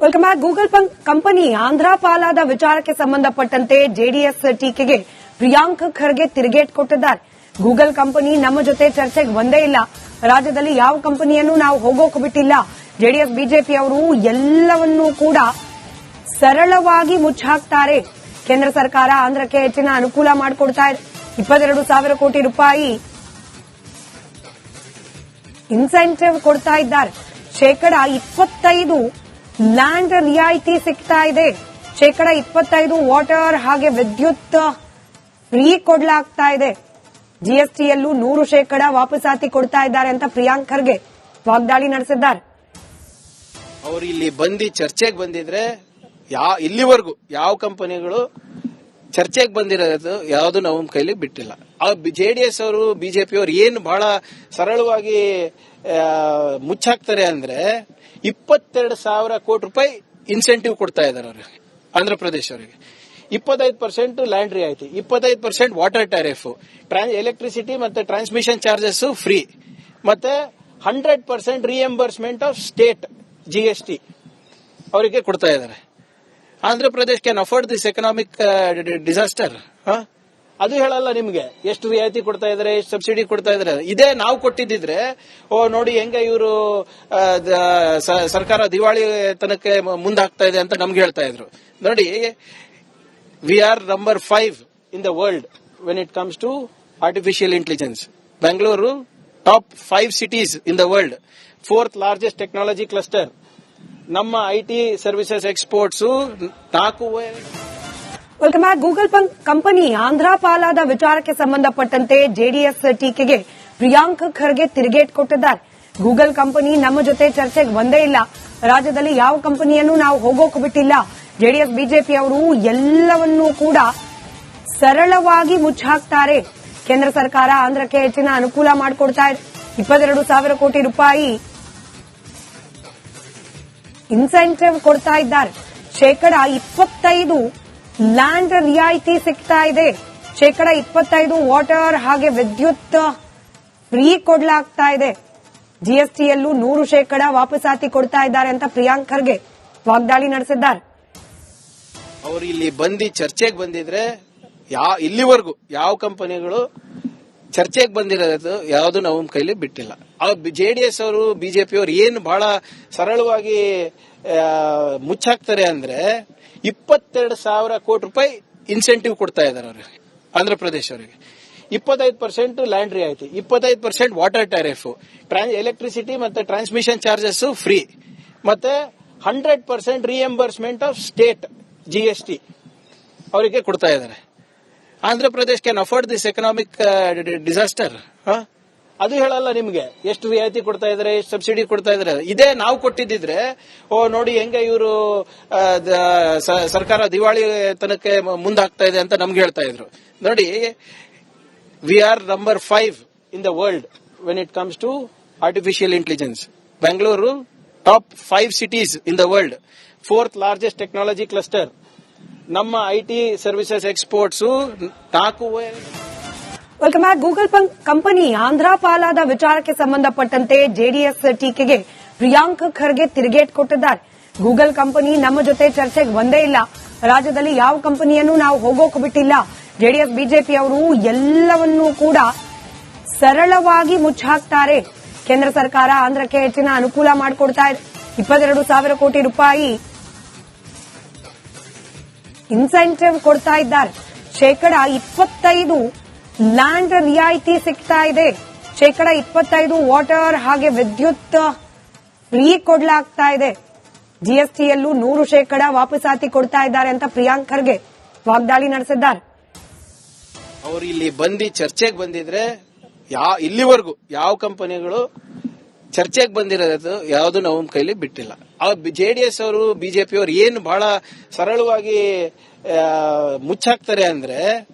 Welcome back. Google company Andhra ಪಾಲಾದ ವಿಚಾರಕ್ಕೆ ಸಂಬಂಧಪಟ್ಟಂತೆ ಜೆಡಿಎಸ್ ಟೀಕೆಗೆ ಪ್ರಿಯಾಂಕ್ ಖರ್ಗೆ ತಿರುಗೇಟ್ ಕೊಟ್ಟಿದ್ದಾರೆ. ಗೂಗಲ್ ಕಂಪನಿ ನಮ್ಮ ಜೊತೆ ಚರ್ಚೆಗೆ ಒಂದೇ ಇಲ್ಲ, ರಾಜ್ಯದಲ್ಲಿ ಯಾವ ಕಂಪನಿಯನ್ನು ನಾವು ಹೋಗೋಕೆ ಬಿಟ್ಟಿಲ್ಲ. ಜೆಡಿಎಸ್ ಬಿಜೆಪಿ ಅವರು ಎಲ್ಲವನ್ನೂ ಕೂಡ ಸರಳವಾಗಿ ಮುಚ್ಚಾಕ್ತಾರೆ. ಕೇಂದ್ರ ಸರ್ಕಾರ ಆಂಧ್ರಕ್ಕೆ ಹೆಚ್ಚಿನ ಅನುಕೂಲ ಮಾಡಿಕೊಡ್ತಾ ಇದೆ. 22,000 ಕೋಟಿ ರೂಪಾಯಿ ಇನ್ಸೆಂಟಿವ್ ಕೊಡ್ತಾ ಇದ್ದಾರೆ. 25% ಲ್ಯಾಂಡ್ ರಿಯಾಯಿತಿ ಸಿಗ್ತಾ ಇದೆ. 25% ವಾಟರ್ ಹಾಗೆ ವಿದ್ಯುತ್ ಫ್ರೀ ಕೊಡ್ಲಾಗ್ತಾ ಇದೆ. ಜಿಎಸ್ಟಿಯಲ್ಲೂ 100% ವಾಪಸಾತಿ ಕೊಡ್ತಾ ಇದ್ದಾರೆ ಅಂತ ಪ್ರಿಯಾಂಕ್ ಖರ್ಗೆ ವಾಗ್ದಾಳಿ ನಡೆಸಿದ್ದಾರೆ. ಅವರು ಇಲ್ಲಿ ಬಂದು ಚರ್ಚೆಗೆ ಬಂದಿದ್ರೆ ಇಲ್ಲಿವರೆಗೂ ಯಾವ ಕಂಪನಿಗಳು ಚರ್ಚೆಗೆ ಬಂದಿರೋದು ಯಾವುದು ನಮ್ಮ ಕೈಲಿ ಬಿಟ್ಟಿಲ್ಲ. ಜೆಡಿಎಸ್ ಅವರು ಬಿಜೆಪಿ ಅವರು ಏನು ಬಹಳ ಸರಳವಾಗಿ ಮುಚ್ಚಾಕ್ತಾರೆ ಅಂದ್ರೆ 22,000 ಕೋಟಿ ರೂಪಾಯಿ ಇನ್ಸೆಂಟಿವ್ ಕೊಡ್ತಾ ಇದ್ದಾರೆ ಅವ್ರಿಗೆ, ಆಂಧ್ರ ಪ್ರದೇಶ ಅವರಿಗೆ. 25% ಲ್ಯಾಂಡ್ ರಿಯಾಯಿತಿ, 25% ವಾಟರ್ ಟ್ಯಾರಿಫ್, ಎಲೆಕ್ಟ್ರಿಸಿಟಿ ಮತ್ತೆ ಟ್ರಾನ್ಸ್ಮಿಷನ್ ಚಾರ್ಜಸ್ ಫ್ರೀ, ಮತ್ತೆ 100% ರಿಎಂಬರ್ಸ್ಮೆಂಟ್ ಆಫ್ ಸ್ಟೇಟ್ ಜಿಎಸ್ಟಿ ಅವರಿಗೆ ಕೊಡ್ತಾ ಇದ್ದಾರೆ. Andhra Pradesh can afford this economic disaster. ಅದು ಹೇಳಲ್ಲ ನಿಮ್ಗೆ ಎಷ್ಟು ರಿಯಾಯಿತಿ ಕೊಡ್ತಾ ಇದಾರೆ, ಎಷ್ಟು ಸಬ್ಸಿಡಿ ಕೊಡ್ತಾ ಇದಾರೆ. ಇದೇ ನಾವು ಕೊಟ್ಟಿದ್ದಿದ್ರೆ ನೋಡಿ ಹೆಂಗ ಇವರು ಸರ್ಕಾರ ದಿವಾಳಿ ತನಕ ಮುಂದಾಗ್ತಾ ಇದೆ ಅಂತ ನಮ್ಗೆ ಹೇಳ್ತಾ ಇದ್ರು. ನೋಡಿ, we are number 5 in the world when it comes to artificial intelligence. Bengaluru top 5 cities in the world, 4th largest technology cluster. ನಮ್ಮ IT services exports 4. Welcome back. Google company Andhra ಪಾಲಾದ ವಿಚಾರಕ್ಕೆ ಸಂಬಂಧಪಟ್ಟಂತೆ ಜೆಡಿಎಸ್ ಟೀಕೆಗೆ ಪ್ರಿಯಾಂಕ್ ಖರ್ಗೆ ತಿರುಗೇಟ್ ಕೊಟ್ಟಿದ್ದಾರೆ. ಗೂಗಲ್ ಕಂಪನಿ ನಮ್ಮ ಜೊತೆ ಚರ್ಚೆಗೆ ಒಂದೇ ಇಲ್ಲ, ರಾಜ್ಯದಲ್ಲಿ ಯಾವ ಕಂಪನಿಯನ್ನು ನಾವು ಹೋಗೋಕೆ ಬಿಟ್ಟಿಲ್ಲ. ಜೆಡಿಎಸ್ ಬಿಜೆಪಿ ಅವರು ಎಲ್ಲವನ್ನೂ ಕೂಡ ಸರಳವಾಗಿ ಮುಚ್ಚಾಕ್ತಾರೆ. ಕೇಂದ್ರ ಸರ್ಕಾರ ಆಂಧ್ರಕ್ಕೆ ಹೆಚ್ಚಿನ ಅನುಕೂಲ ಮಾಡಿಕೊಡ್ತಾ ಇದೆ. 22,000 ಕೋಟಿ ರೂಪಾಯಿ ಇನ್ಸೆಂಟಿವ್ ಕೊಡ್ತಾ ಇದ್ದಾರೆ. 25% ಲ್ಯಾಂಡ್ ರಿಯಾಯಿತಿ ಸಿಗ್ತಾ ಇದೆ. 25% ವಾಟರ್ ಹಾಗೆ ವಿದ್ಯುತ್ ಫ್ರೀ ಕೊಡ್ಲಾಗ್ತಾ ಇದೆ. ಜಿಎಸ್ಟಿಯಲ್ಲೂ 100% ವಾಪಸಾತಿ ಕೊಡ್ತಾ ಇದ್ದಾರೆ ಅಂತ ಪ್ರಿಯಾಂಕ್ ಖರ್ಗೆ ವಾಗ್ದಾಳಿ ನಡೆಸಿದ್ದಾರೆ. ಅವರು ಇಲ್ಲಿ ಬಂದು ಚರ್ಚೆಗೆ ಬಂದಿದ್ರೆ ಇಲ್ಲಿವರೆಗೂ ಯಾವ ಕಂಪನಿಗಳು ಚರ್ಚೆಗೆ ಬಂದಿರೋದು ಯಾವುದು ನಮ್ಮ ಕೈಲಿ ಬಿಟ್ಟಿಲ್ಲ. ಜೆಡಿಎಸ್ ಅವರು ಬಿಜೆಪಿ ಅವರು ಏನು ಬಹಳ ಸರಳವಾಗಿ ಮುಚ್ಚಾಕ್ತಾರೆ ಅಂದ್ರೆ 22,000 ಕೋಟಿ ರೂಪಾಯಿ ಇನ್ಸೆಂಟಿವ್ ಕೊಡ್ತಾ ಇದ್ದಾರೆ ಅವ್ರಿಗೆ, ಆಂಧ್ರ ಪ್ರದೇಶ ಅವರಿಗೆ. 25% ಲ್ಯಾಂಡ್ ರಿಯಾಯಿತಿ, 25% ವಾಟರ್ ಟ್ಯಾರಿಫ್, ಎಲೆಕ್ಟ್ರಿಸಿಟಿ ಮತ್ತೆ ಟ್ರಾನ್ಸ್ಮಿಷನ್ ಚಾರ್ಜಸ್ ಫ್ರೀ, ಮತ್ತೆ 100% ರಿಎಂಬರ್ಸ್ಮೆಂಟ್ ಆಫ್ ಸ್ಟೇಟ್ ಜಿಎಸ್ಟಿ ಅವರಿಗೆ ಕೊಡ್ತಾ ಇದ್ದಾರೆ. Andhra Pradesh can afford this economic disaster. ಅದು ಹೇಳಲ್ಲ ನಿಮ್ಗೆ ಎಷ್ಟು ರಿಯಾಯಿತಿ ಕೊಡ್ತಾ ಇದಾರೆ, ಎಷ್ಟು ಸಬ್ಸಿಡಿ ಕೊಡ್ತಾ ಇದಾರೆ. ಇದೇ ನಾವು ಕೊಟ್ಟಿದ್ದಿದ್ರೆ ನೋಡಿ ಹೆಂಗ ಇವರು ಸರ್ಕಾರ ದಿವಾಳಿ ತನಕ ಮುಂದಾಗ್ತಾ ಇದೆ ಅಂತ ನಮ್ಗೆ ಹೇಳ್ತಾ ಇದ್ರು. ನೋಡಿ, we are number 5 in the world when it comes to artificial intelligence. Bengaluru top 5 cities in the world, 4th largest technology cluster. ನಮ್ಮ IT services exports 4. Welcome back. Google company Andhra ಪಾಲಾದ ವಿಚಾರಕ್ಕೆ ಸಂಬಂಧಪಟ್ಟಂತೆ ಜೆಡಿಎಸ್ ಟೀಕೆಗೆ ಪ್ರಿಯಾಂಕ್ ಖರ್ಗೆ ತಿರುಗೇಟ್ ಕೊಟ್ಟಿದ್ದಾರೆ. ಗೂಗಲ್ ಕಂಪನಿ ನಮ್ಮ ಜೊತೆ ಚರ್ಚೆಗೆ ಒಂದೇ ಇಲ್ಲ, ರಾಜ್ಯದಲ್ಲಿ ಯಾವ ಕಂಪನಿಯನ್ನು ನಾವು ಹೋಗೋಕೆ ಬಿಟ್ಟಿಲ್ಲ. ಜೆಡಿಎಸ್ ಬಿಜೆಪಿ ಅವರು ಎಲ್ಲವನ್ನೂ ಕೂಡ ಸರಳವಾಗಿ ಮುಚ್ಚಾಕ್ತಾರೆ. ಕೇಂದ್ರ ಸರ್ಕಾರ ಆಂಧ್ರಕ್ಕೆ ಹೆಚ್ಚಿನ ಅನುಕೂಲ ಮಾಡಿಕೊಡ್ತಾ ಇದೆ. 22,000 ಕೋಟಿ ರೂಪಾಯಿ ಇನ್ಸೆಂಟಿವ್ ಕೊಡ್ತಾ ಇದ್ದಾರೆ. 25% ಲ್ಯಾಂಡ್ ರಿಯಾಯಿತಿ ಸಿಗ್ತಾ ಇದೆ. 25% ವಾಟರ್ ಹಾಗೆ ವಿದ್ಯುತ್ ಫ್ರೀ ಕೊಡ್ಲಾಗ್ತಾ ಇದೆ. ಜಿಎಸ್ಟಿಯಲ್ಲೂ 100% ವಾಪಸಾತಿ ಕೊಡ್ತಾ ಇದ್ದಾರೆ ಅಂತ ಪ್ರಿಯಾಂಕ್ ಖರ್ಗೆ ವಾಗ್ದಾಳಿ ನಡೆಸಿದ್ದಾರೆ. ಅವರು ಇಲ್ಲಿ ಬಂದು ಚರ್ಚೆಗೆ ಬಂದಿದ್ರೆ ಇಲ್ಲಿವರೆಗೂ ಯಾವ ಕಂಪನಿಗಳು ಚರ್ಚೆಗೆ ಬಂದಿರೋದು ಯಾವುದು ನಮ್ಮ ಕೈಲಿ ಬಿಟ್ಟಿಲ್ಲ. ಜೆಡಿಎಸ್ ಅವರು ಬಿಜೆಪಿ ಅವರು ಏನು ಬಹಳ ಸರಳವಾಗಿ ಮುಚ್ಚಾಕ್ತಾರೆ ಅಂದ್ರೆ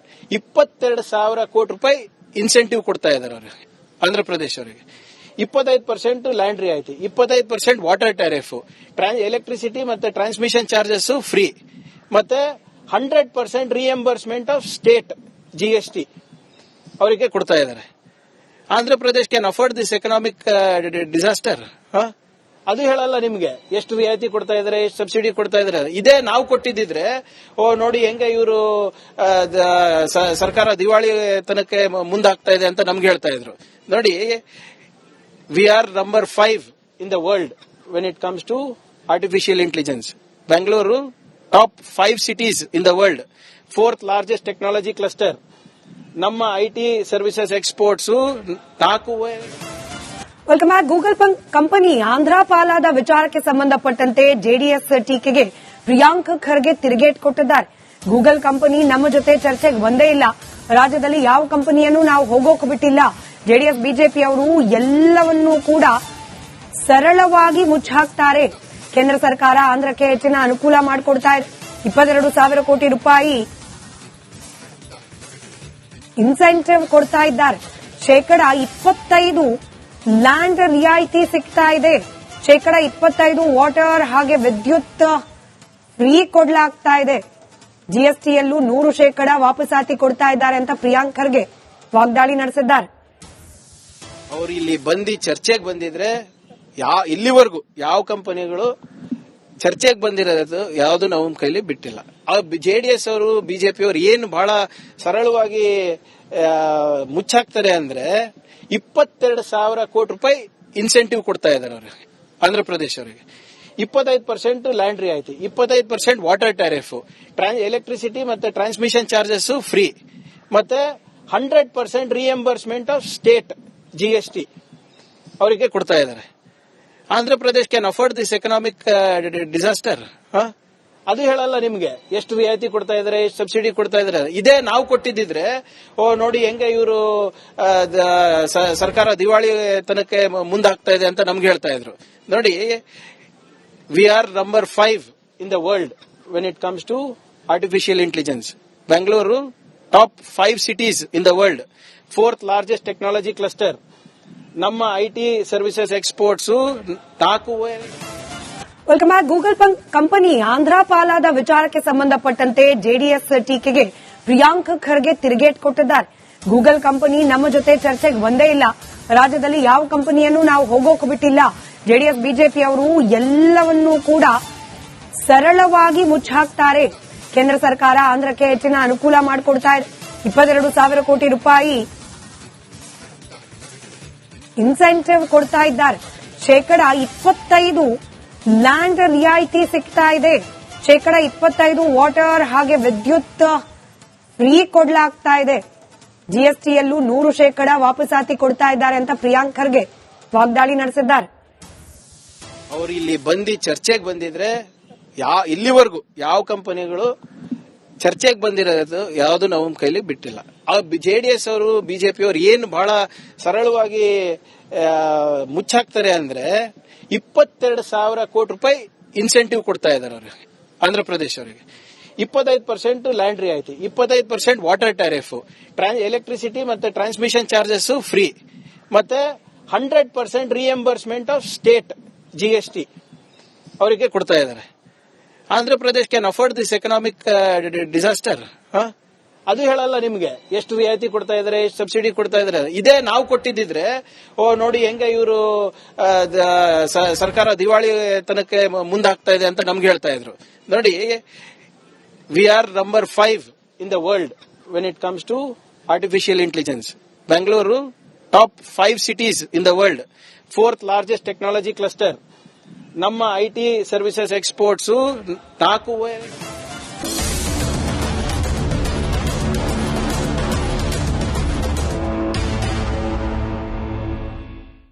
22,000 ಕೋಟಿ ರೂಪಾಯಿ ಇನ್ಸೆಂಟಿವ್ ಕೊಡ್ತಾ ಇದ್ದಾರೆ ಅವ್ರಿಗೆ, ಆಂಧ್ರ ಪ್ರದೇಶ ಅವರಿಗೆ. 25% ಲ್ಯಾಂಡ್ ರಿಯಾಯಿತಿ, 25% ವಾಟರ್ ಟ್ಯಾರಿಫ್, ಎಲೆಕ್ಟ್ರಿಸಿಟಿ ಮತ್ತೆ ಟ್ರಾನ್ಸ್ಮಿಷನ್ ಚಾರ್ಜಸ್ ಫ್ರೀ, ಮತ್ತೆ 100% ರಿಎಂಬರ್ಸ್ಮೆಂಟ್ ಆಫ್ ಸ್ಟೇಟ್ ಜಿಎಸ್ಟಿ ಅವರಿಗೆ ಕೊಡ್ತಾ ಇದ್ದಾರೆ. Andhra Pradesh can afford this economic disaster. ಅದು ಹೇಳಲ್ಲ ನಿಮ್ಗೆ ಎಷ್ಟು ರಿಯಾಯಿತಿ ಕೊಡ್ತಾ ಇದಾರೆ, ಎಷ್ಟು ಸಬ್ಸಿಡಿ ಕೊಡ್ತಾ ಇದಾರೆ. ಇದೇ ನಾವು ಕೊಟ್ಟಿದ್ದಿದ್ರೆ ನೋಡಿ ಹೆಂಗೆ ಇವರು ಸರ್ಕಾರ ದಿವಾಳಿ ತನಕ ಮುಂದಾಗ್ತಾ ಇದೆ ಅಂತ ನಮ್ಗೆ ಹೇಳ್ತಾ ಇದ್ರು. ನೋಡಿ, we are number 5 in the world when it comes to artificial intelligence. Bengaluru top 5 cities in the world, 4th largest technology cluster. ನಮ್ಮ IT services exports 4. Welcome back. Google company Andhra ಪಾಲಾದ ವಿಚಾರಕ್ಕೆ ಸಂಬಂಧಪಟ್ಟಂತೆ ಜೆಡಿಎಸ್ ಟೀಕೆಗೆ ಪ್ರಿಯಾಂಕ್ ಖರ್ಗೆ ತಿರುಗೇಟ್ ಕೊಟ್ಟಿದ್ದಾರೆ. ಗೂಗಲ್ ಕಂಪನಿ ನಮ್ಮ ಜೊತೆ ಚರ್ಚೆಗೆ ಬಂದೇ ಇಲ್ಲ, ರಾಜ್ಯದಲ್ಲಿ ಯಾವ ಕಂಪನಿಯನ್ನು ನಾವು ಹೋಗೋಕೆ ಬಿಟ್ಟಿಲ್ಲ. ಜೆಡಿಎಸ್ ಬಿಜೆಪಿ ಅವರು ಎಲ್ಲವನ್ನೂ ಕೂಡ ಸರಳವಾಗಿ ಮುಚ್ಚಾಕ್ತಾರೆ. ಕೇಂದ್ರ ಸರ್ಕಾರ ಆಂಧ್ರಕ್ಕೆ ಹೆಚ್ಚಿನ ಅನುಕೂಲ ಮಾಡಿಕೊಡ್ತಾ ಇದೆ. 22,000 ಕೋಟಿ ರೂಪಾಯಿ ಇನ್ಸೆಂಟಿವ್ ಕೊಡ್ತಾ ಇದ್ದಾರೆ. 25% ಲ್ಯಾಂಡ್ ರಿಯಾಯಿತಿ ಸಿಗ್ತಾ ಇದೆ. 25% ವಾಟರ್ ಹಾಗೆ ವಿದ್ಯುತ್ ಫ್ರೀ ಕೊಡ್ಲಾಗ್ತಾ ಇದೆ. ಜಿಎಸ್ಟಿಯಲ್ಲೂ 100% ವಾಪಸಾತಿ ಕೊಡ್ತಾ ಇದ್ದಾರೆ ಅಂತ ಪ್ರಿಯಾಂಕ್ ಖರ್ಗೆ ವಾಗ್ದಾಳಿ ನಡೆಸಿದ್ದಾರೆ. ಅವರು ಇಲ್ಲಿ ಬಂದು ಚರ್ಚೆಗೆ ಬಂದಿದ್ರೆ ಇಲ್ಲಿವರೆಗೂ ಯಾವ ಕಂಪನಿಗಳು ಚರ್ಚೆಗೆ ಬಂದಿರೋದು ಯಾವುದು ನಾವು ಕೈಲಿ ಬಿಟ್ಟಿಲ್ಲ. ಜೆಡಿಎಸ್ ಅವರು ಬಿಜೆಪಿ ಅವರು ಏನು ಬಹಳ ಸರಳವಾಗಿ ಮುಚ್ಚಾಕ್ತಾರೆ ಅಂದ್ರೆ 22,000 ಕೋಟಿ ರೂಪಾಯಿ ಇನ್ಸೆಂಟಿವ್ ಕೊಡ್ತಾ ಇದ್ದಾರೆ ಅವರಿಗೆ, ಆಂಧ್ರ ಪ್ರದೇಶ ಅವರಿಗೆ. 25% ಲ್ಯಾಂಡ್ ರಿಯಾಯಿತಿ, 25% ವಾಟರ್ ಟ್ಯಾರಿಫ್, ಎಲೆಕ್ಟ್ರಿಸಿಟಿ ಮತ್ತೆ ಟ್ರಾನ್ಸ್ಮಿಷನ್ ಚಾರ್ಜಸ್ ಫ್ರೀ, ಮತ್ತೆ 100% ರಿಎಂಬರ್ಸ್ಮೆಂಟ್ ಆಫ್ ಸ್ಟೇಟ್ ಜಿಎಸ್ಟಿ ಅವರಿಗೆ ಕೊಡ್ತಾ ಇದ್ದಾರೆ. Andhra Pradesh can afford this economic disaster. ಅದು ಹೇಳಲ್ಲ ನಿಮ್ಗೆ ಎಷ್ಟು ರಿಯಾಯಿತಿ ಕೊಡ್ತಾ ಇದಾರೆ, ಎಷ್ಟು ಸಬ್ಸಿಡಿ ಕೊಡ್ತಾ ಇದಾರೆ. ಇದೇ ನಾವು ಕೊಟ್ಟಿದ್ದಿದ್ರೆ ನೋಡಿ ಹೆಂಗೆ ಇವರು ಸರ್ಕಾರ ದಿವಾಳಿ ತನಕ ಮುಂದಾಗ್ತಾ ಇದೆ ಅಂತ ನಮ್ಗೆ ಹೇಳ್ತಾ ಇದ್ರು. ನೋಡಿ, we are number 5 in the world when it comes to artificial intelligence. Bengaluru top 5 cities in the world, 4th largest technology cluster. ನಮ್ಮ IT services exports 4. Welcome back. Google company Andhra ಪಾಲಾದ ವಿಚಾರಕ್ಕೆ ಸಂಬಂಧಪಟ್ಟಂತೆ ಜೆಡಿಎಸ್ ಟೀಕೆಗೆ ಪ್ರಿಯಾಂಕ್ ಖರ್ಗೆ ತಿರುಗೇಟ್ ಕೊಟ್ಟಿದ್ದಾರೆ. ಗೂಗಲ್ ಕಂಪನಿ ನಮ್ಮ ಜೊತೆ ಚರ್ಚೆಗೆ ಬಂದೇ ಇಲ್ಲ, ರಾಜ್ಯದಲ್ಲಿ ಯಾವ ಕಂಪನಿಯನ್ನು ನಾವು ಹೋಗೋಕೆ ಬಿಟ್ಟಿಲ್ಲ. ಜೆಡಿಎಸ್ ಬಿಜೆಪಿ ಅವರು ಎಲ್ಲವನ್ನೂ ಕೂಡ ಸರಳವಾಗಿ ಮುಚ್ಚಾಕ್ತಾರೆ. ಕೇಂದ್ರ ಸರ್ಕಾರ ಆಂಧ್ರಕ್ಕೆ ಹೆಚ್ಚಿನ ಅನುಕೂಲ ಮಾಡಿಕೊಡ್ತಾ ಇದೆ. 22,000 ಕೋಟಿ ರೂಪಾಯಿ ಇನ್ಸೆಂಟಿವ್ ಕೊಡ್ತಾ ಇದ್ದಾರೆ. 25% ಲ್ಯಾಂಡ್ ರಿಯಾಯಿತಿ ಸಿಗ್ತಾ ಇದೆ. 25% ವಾಟರ್ ಹಾಗೆ ವಿದ್ಯುತ್ ಫ್ರೀ ಕೊಡ್ಲಾಗ್ತಾ ಇದೆ. ಜಿಎಸ್ಟಿಯಲ್ಲೂ 100% ವಾಪಸಾತಿ ಕೊಡ್ತಾ ಇದ್ದಾರೆ ಅಂತ ಪ್ರಿಯಾಂಕ್ ಖರ್ಗೆ ವಾಗ್ದಾಳಿ ನಡೆಸಿದ್ದಾರೆ. ಅವರು ಇಲ್ಲಿ ಬಂದು ಚರ್ಚೆಗೆ ಬಂದಿದ್ರೆ ಇಲ್ಲಿವರೆಗೂ ಯಾವ ಕಂಪನಿಗಳು ಚರ್ಚೆಗೆ ಬಂದಿರೋದು ಯಾವುದು ನಾವು ಕೈಲಿ ಬಿಟ್ಟಿಲ್ಲ. ಜೆಡಿಎಸ್ ಅವರು ಬಿಜೆಪಿ ಅವರು ಏನು ಬಹಳ ಸರಳವಾಗಿ ಮುಚ್ಚಾಕ್ತಾರೆ ಅಂದ್ರೆ 22,000 ಕೋಟಿ ರೂಪಾಯಿ ಇನ್ಸೆಂಟಿವ್ ಕೊಡ್ತಾ ಇದ್ದಾರೆ ಅವರಿಗೆ, ಆಂಧ್ರ ಪ್ರದೇಶ ಅವರಿಗೆ. 25% ಲ್ಯಾಂಡ್ ರಿಯಾಯಿತಿ, 25% ವಾಟರ್ ಟ್ಯಾರಿಫ್, ಎಲೆಕ್ಟ್ರಿಸಿಟಿ ಮತ್ತೆ ಟ್ರಾನ್ಸ್ಮಿಷನ್ ಚಾರ್ಜಸ್ ಫ್ರೀ, ಮತ್ತೆ 100% ರಿಎಂಬರ್ಸ್ಮೆಂಟ್ ಆಫ್ ಸ್ಟೇಟ್ ಜಿಎಸ್ಟಿ ಅವರಿಗೆ ಕೊಡ್ತಾ ಇದ್ದಾರೆ. Andhra Pradesh can afford this economic disaster. ಅದು ಹೇಳಲ್ಲ ನಿಮ್ಗೆ ಎಷ್ಟು ರಿಯಾಯಿತಿ ಕೊಡ್ತಾ ಇದಾರೆ, ಎಷ್ಟು ಸಬ್ಸಿಡಿ ಕೊಡ್ತಾ ಇದಾರೆ. ಇದೇ ನಾವು ಕೊಟ್ಟಿದ್ದಿದ್ರೆ ನೋಡಿ ಹೆಂಗೆ ಇವರು ಸರ್ಕಾರ ದಿವಾಳಿ ತನಕ ಮುಂದಾಗ್ತಾ ಇದೆ ಅಂತ ನಮ್ಗೆ ಹೇಳ್ತಾ ಇದ್ರು. ನೋಡಿ, we are number 5 in the world when it comes to artificial intelligence. Bengaluru top 5 cities in the world, 4th largest technology cluster. ನಮ್ಮ ಐಟಿ ಸರ್ವಿಸಸ್ ಎಕ್ಸ್ಪೋರ್ಟ್ಸ್ 4.